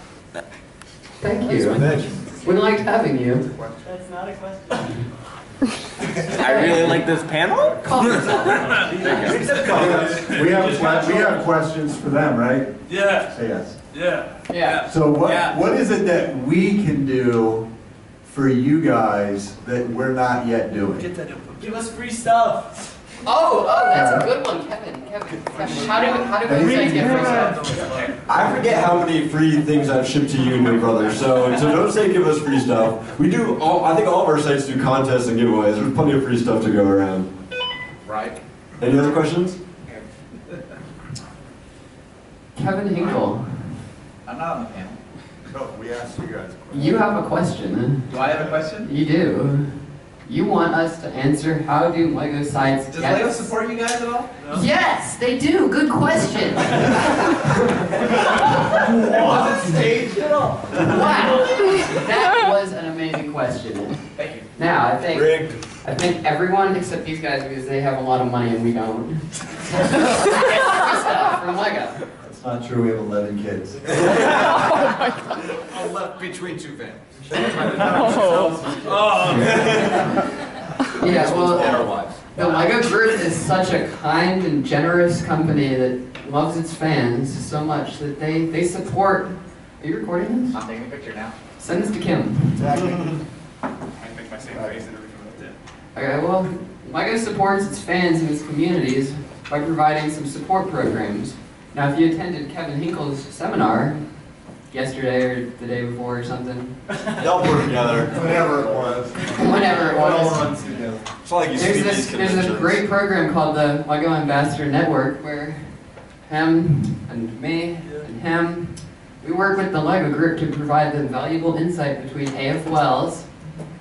Thank you. We liked having you. That's not a question. I really like this panel. We have questions for them, right? Yeah. Say yes. Yeah. So what is it that we can do for you guys that we're not yet doing? Give us free stuff. Oh, that's a good one, Kevin. How do we say get free stuff? I forget how many free things I've shipped to you and your brother, so don't say give us free stuff. We do I think all of our sites do contests and giveaways. There's plenty of free stuff to go around. Right. Any other questions? Kevin Hinkle, I'm not on the panel. No, we asked you guys. you have a question. Do I have a question? You do. You want us to answer how do LEGO sites Does get... Lego support you guys at all? No? Yes, they do. Good question. Was it staged at all? Wow. That was an amazing question. Thank you. Now, I think everyone except these guys, because they have a lot of money and we don't, gets free stuff from LEGO. That's not true. We have 11 kids. I'm left between two families. Yeah, well, And our wives. the LEGO Group is such a kind and generous company that loves its fans so much that they support... Are you recording this? I'm taking a picture now. Send this to Kim. I make my same face and everything with it. Okay, well, LEGO supports its fans and its communities by providing some support programs. Now, if you attended Kevin Hinkle's seminar yesterday or the day before or something, Y'all work together. Whatever it was. whenever it All was, runs together. It's like you see these there's this conventions. great program called the LEGO Ambassador Network where him and me and him, we work with the LEGO Group to provide the valuable insight between AF Wells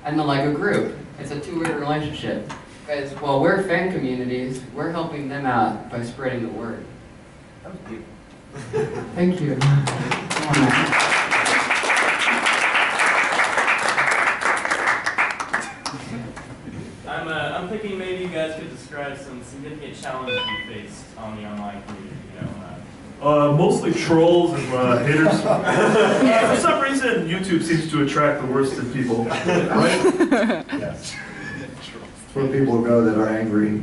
and the LEGO Group. It's a two-way relationship. Because while we're fan communities, we're helping them out by spreading the word. That was beautiful. Thank you. I'm thinking maybe you guys could describe some significant challenges you faced on the online community. Mostly trolls and haters. For some reason, YouTube seems to attract the worst in people, right? Yes. It's where people go that are angry.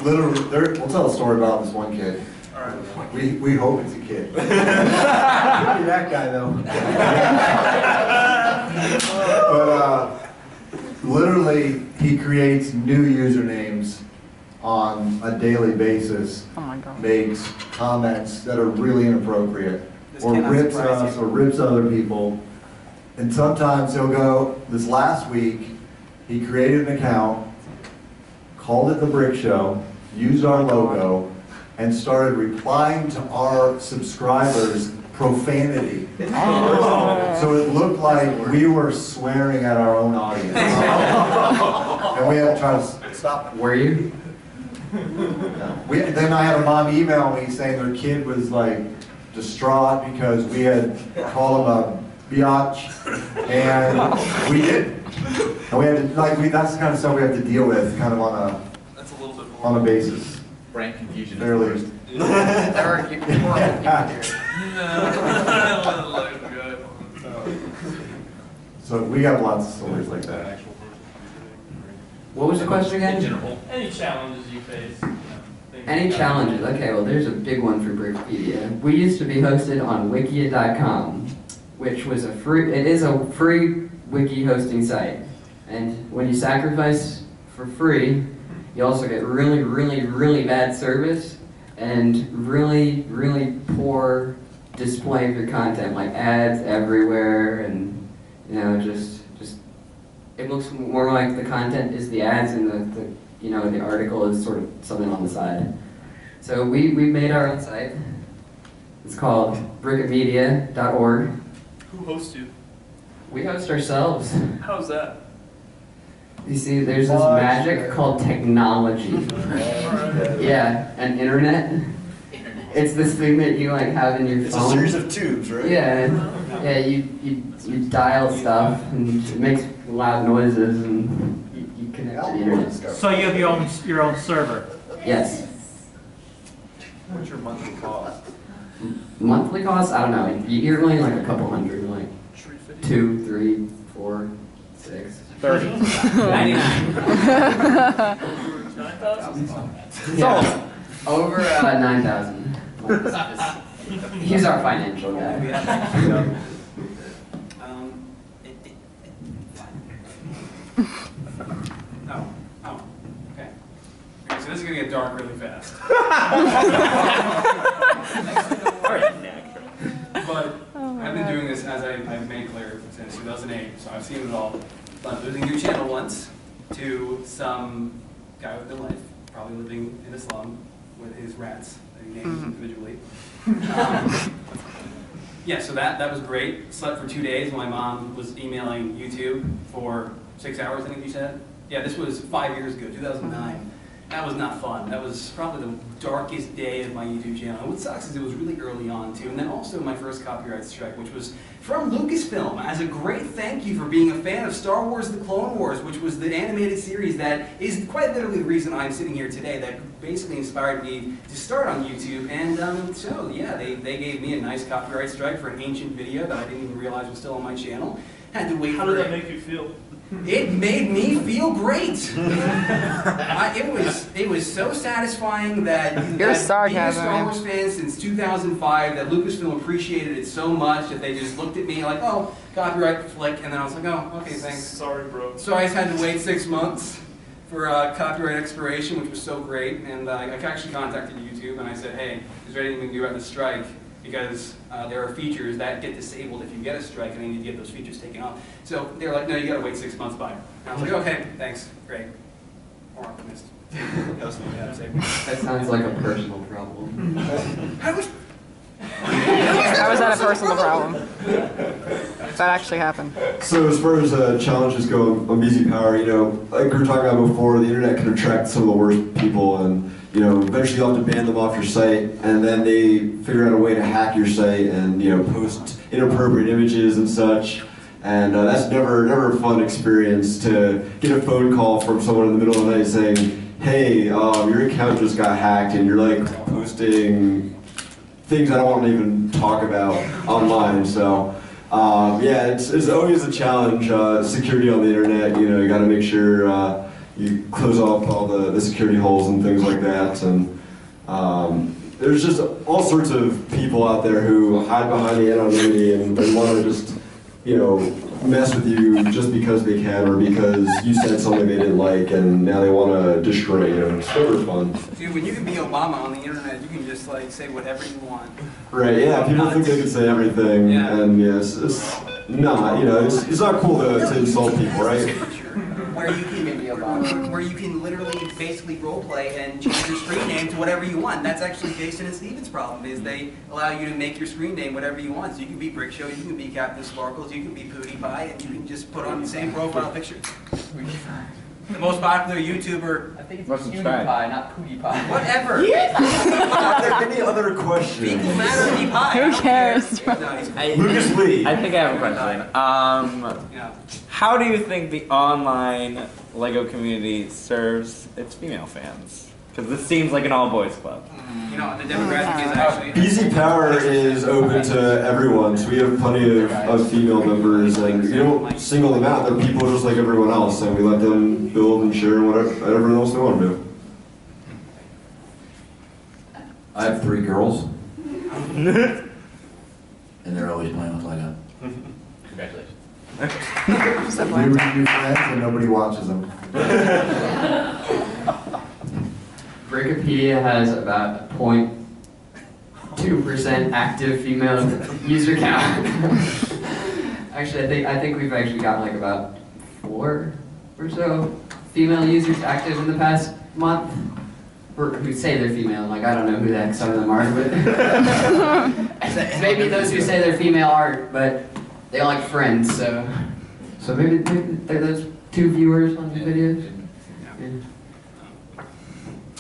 literally, we'll tell a story about this one kid. All right. We hope it's a kid. Could be that guy though. But literally, he creates new usernames on a daily basis. Oh my God. Makes comments that are really inappropriate, This or cannot rips surprise us, you. or rips other people. And sometimes he'll go. This last week, he created an account, called it the Brick Show, used our logo, and started replying to our subscribers profanity. So it looked like we were swearing at our own audience. And we had to try to stop it. Were you? Then I had a mom email me saying their kid was like distraught because we had called him a biatch, and we did. And we had to, that's the kind of stuff we have to deal with kind of That's a little bit more. on a basis. Brain confusion. Fairly. Eric, you can work with people here. So we got lots of stories like that. What was the question again? Any challenges you face? Any challenges? Okay, well, there's a big one for Brickpedia. We used to be hosted on wikia.com, which was it is a free wiki hosting site. And when you sacrifice for free, you also get really, really, really bad service and really, really poor display of your content, like ads everywhere, and just it looks more like the content is the ads, and the article is sort of something on the side. So we made our own site. It's called BrickUniverse.org. Who hosts you? We host ourselves. How's that? You see, there's this magic called technology. Yeah, and internet. It's this thing that you have in your phone. It's a series of tubes, right? Yeah, you dial stuff and it makes loud noises and you connect to the internet. So you have your own server? Yes. What's your monthly cost? Monthly cost? I don't know. You're only like a couple hundred, like 2, 3, 4, 6. 30. 99. 9,000? Yeah. Over 9,000. He's our financial guy. Okay. So this is gonna get dark really fast. But I've been doing this, as I've made clear, since 2008, so I've seen it all. From losing your channel once to some guy with no life, probably living in a slum with his rats that he names individually. Yeah, so that was great. Slept for 2 days. My mom was emailing YouTube for 6 hours, I think you said. Yeah, this was 5 years ago, 2009. That was not fun. That was probably the darkest day of my YouTube channel. And what sucks is it was really early on too. And then also my first copyright strike, which was from Lucasfilm as a great thank you for being a fan of Star Wars The Clone Wars, which was the animated series that is quite literally the reason I'm sitting here today, that basically inspired me to start on YouTube. And so yeah, they gave me a nice copyright strike for an ancient video that I didn't even realize was still on my channel. Had to wait How for did that make you feel? It made me feel great. It was so satisfying that Your being a sarcasm, Star man. Wars fan since 2005, that Lucasfilm appreciated it so much that they just looked at me like, oh, copyright flick, and then I was like, oh, okay, thanks. Sorry, bro. So I just had to wait 6 months for copyright expiration, which was so great, and I actually contacted YouTube and I said, hey, is there anything we can do about the strike? Because there are features that get disabled if you get a strike, and I need to get those features taken off. So they were like, no, you gotta wait 6 months by. And I was like, okay, thanks, great. More optimist. That was something I had to say. That sounds like a personal problem. How is that a personal problem? That actually happened. So as far as challenges go on BZ Power, like we were talking about before, the internet can attract some of the worst people, and eventually you'll have to ban them off your site, and then they figure out a way to hack your site and post inappropriate images and such. And that's never a fun experience to get a phone call from someone in the middle of the night saying, hey, your account just got hacked and you're like posting things I don't want to even talk about online. So yeah, it's always a challenge, security on the internet. You got to make sure you close off all the security holes and things like that. And there's just all sorts of people out there who hide behind the anonymity and want to just, you know, mess with you just because they can or because you said something they didn't like and now they want to destroy you. It's super fun. Dude, when you can be Obama on the internet, you can just like say whatever you want. Right, yeah, people think they can say everything, and yes, it's not, you know, it's not cool to insult people, right? Where you can where you can literally basically roleplay and change your screen name to whatever you want. That's actually Jason and Steven's problem, is they allow you to make your screen name whatever you want. So you can be Brick Show, you can be Captain Sparkles, you can be Pootie Pie, and you can just put on the same profile picture. The most popular YouTuber. I think it's Pootie Pie, not Pootie Pie. Whatever. Are there any other questions? People matter, be pie. Who cares? Lucas Lee. I think I have a question. How do you think the online LEGO community serves its female fans? Because this seems like an all-boys club. You know, the demographic is actually... BZ Power is open to everyone, so we have plenty of female members, and we don't single them out. They're people just like everyone else, and we let them build and share whatever else they want to do. I have 3 girls. And they're always playing with Lego. Congratulations. We review friends and nobody watches them. Brickopedia has about 0.2% active female user count. Actually, I think we've actually got like about 4 or so female users active in the past month. Or who say they're female, like I don't know who the heck some of them are, but maybe those who say they're female aren't, but they like friends, so maybe they're those 2 viewers on the videos. Yeah.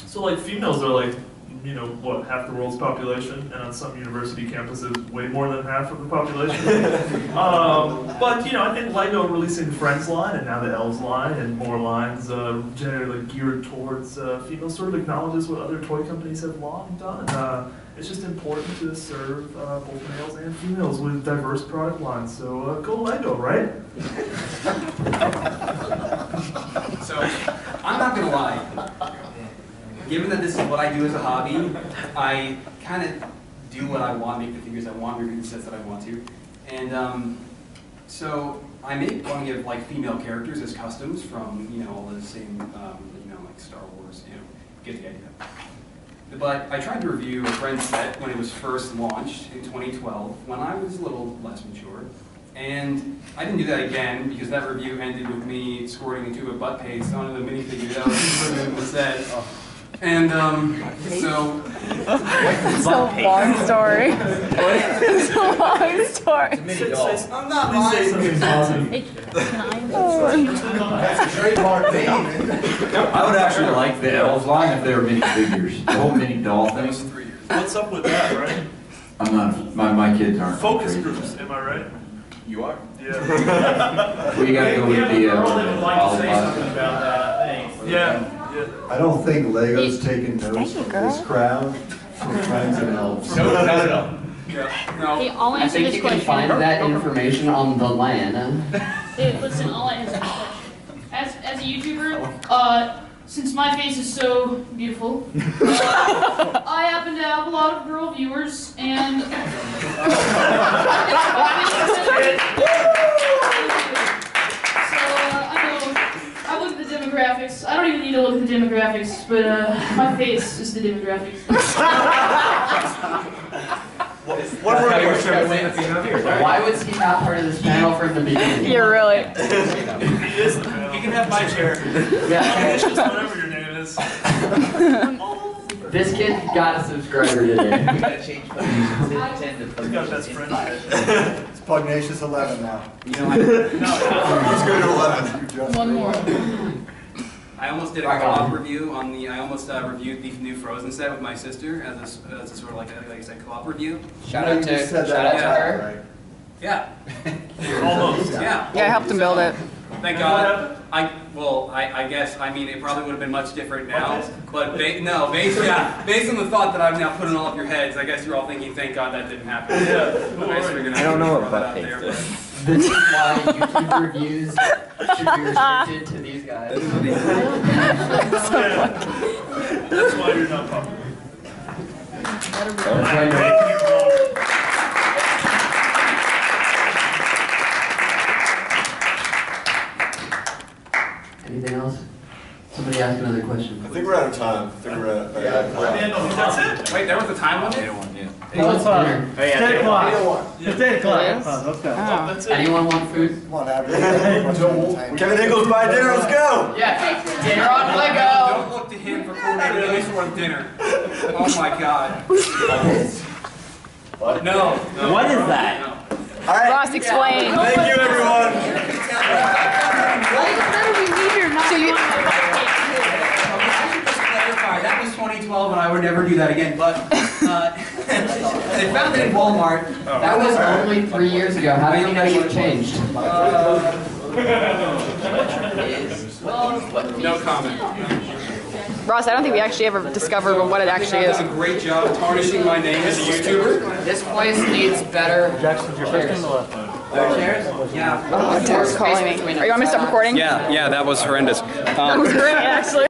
So like females are like, you know, what, half the world's population, and on some university campuses, way more than half of the population. But you know, I think LEGO releasing Friends line and now the Elves line and more lines generally geared towards females sort of acknowledges what other toy companies have long done. It's just important to serve both males and females with diverse product lines. So go LEGO, right? So, I'm not gonna lie. Given that this is what I do as a hobby, I kind of do what I want, make the figures I want, review the sets that I want to. And so I make plenty of like female characters as customs from, you know, all the same, you know, like Star Wars, you know, get the idea. But I tried to review a Friends set when it was first launched in 2012, when I was a little less mature. And I didn't do that again because that review ended with me squirting into a butt paste onto the minifigure that was in the set. And so... It's a long story. It's a long story. I'm not lying. I would actually like the Elves line if they were mini figures. The whole mini doll thing. What's up with that, right? I'm not, my kids aren't. Focus crazy. groups, am I right? You are? Yeah. We gotta go with the Girl that would like to say something about that, I think. Yeah. I don't think Lego's taken notes from this crowd for Friends and Elves. No, not at all. Hey, I'll I answer think this you can question. find that information on the LAN. Hey, listen, I'll answer this question. As a YouTuber, since my face is so beautiful, I happen to have a lot of girl viewers, and I look at the demographics. I don't even need to look at the demographics, but my face is the demographics. What were your Why was he not part of this panel from the beginning? You're really... He is the panel. You can have my chair. Yeah. It's just whatever your name is. This kid got a subscriber today. We gotta change focus. He's got a best friend. It's Pugnacious 11 now. You know, Let's go to 11. One more. I almost did a co-op review on the. I almost reviewed the new Frozen set with my sister as a sort of like I said co-op review. Shout out to her. Yeah. Almost. Yeah. Yeah, I helped him build it. Thank God. I guess, I mean, it probably would have been much different now. But based on the thought that I've now put in all of your heads, I guess you're all thinking, thank God that didn't happen. Yeah. I don't know what butt paste is. This is why YouTube reviews should be restricted to these guys. That's why you're not popular. Anything else? Somebody ask another question. I think we're out of time. I think we're at. That's it. Wait, there was a time limit? No, it's dinner. It's 10 o'clock. It's 10 o'clock. Yes. Let's go. That's it. Anyone want food? Come on, Abby. Kevin Nichols buy dinner. Let's go. Yeah, dinner on Lego. Don't look to him for food, at least for dinner. Oh my god. No. What is that? No. All right. Ross, explain. Thank you, everyone. So you, That was 2012 and I would never do that again, but they found it in Walmart. That was only 3 years ago. How do you know you've changed? No comment. Ross, I don't think we actually ever discovered what it actually is. Does a great job tarnishing my name as a YouTuber. This place needs better. Jackson's your first in the left. Chairs? Yeah. Oh, Derek's calling me. Are you want me to stop recording? Yeah, that was horrendous. That was great, actually.